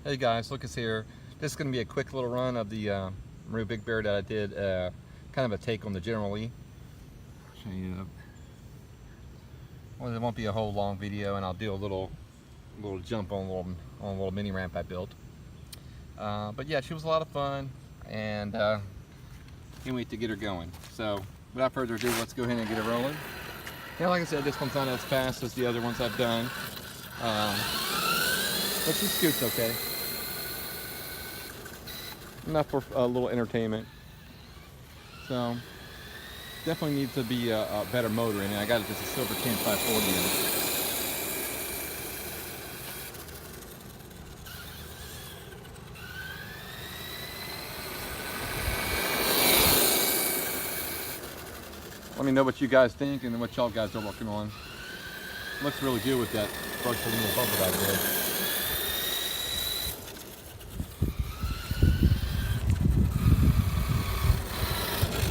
Hey guys, Lucas here. This is going to be a quick little run of the Marui Big Bear that I did, kind of a take on the General Lee. Show you. Well, it won't be a whole long video, and I'll do a little jump on a little mini ramp I built. But yeah, she was a lot of fun, and can't wait to get her going. So without further ado, let's go ahead and get her rolling. Yeah, like I said, this one's not as fast as the other ones I've done, but she scoots okay. Enough for a little entertainment. So definitely needs to be a better motor in it. I got just a Silver King 540 in it. Let me know what you guys think and what y'all guys are working on. Looks really good with that brushed little bumper back there.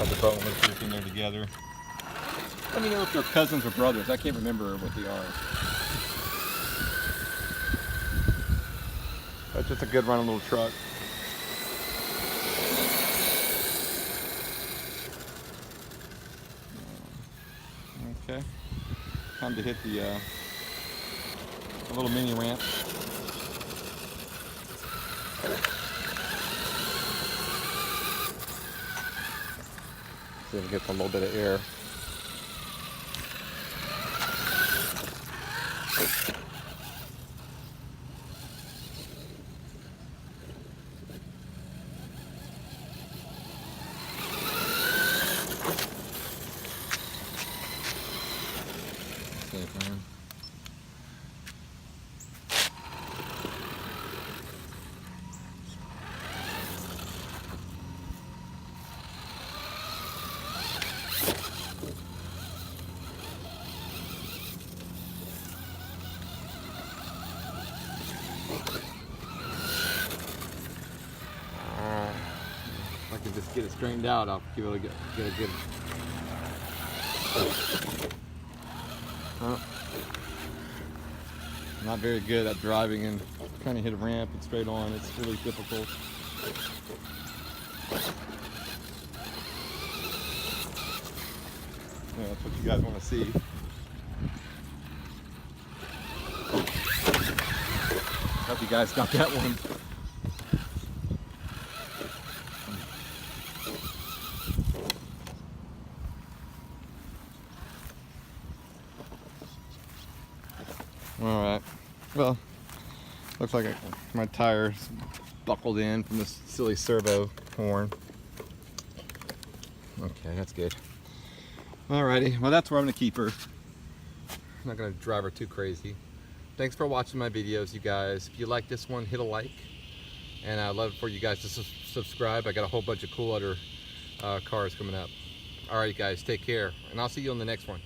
The boat and everything there together. Let me know if they're cousins or brothers. I can't remember what they are. That's just a good running little truck. Okay, time to hit the little mini ramp. See if it gets a little bit of air. Safe, man. If I can just get it straightened out, I'll be able to get a good. Not very good at driving and trying to hit a ramp and straight on. It's really difficult. Yeah, that's what you guys want to see. Hope you guys got that one. All right. Well, looks like my tire's buckled in from this silly servo horn. Okay, that's good. Alrighty. Well, that's where I'm gonna keep her. I'm not gonna drive her too crazy. Thanks for watching my videos, you guys. If you like this one, hit a like, and I'd love for you guys to subscribe. I got a whole bunch of cool other cars coming up. Alright, guys, take care, and I'll see you on the next one.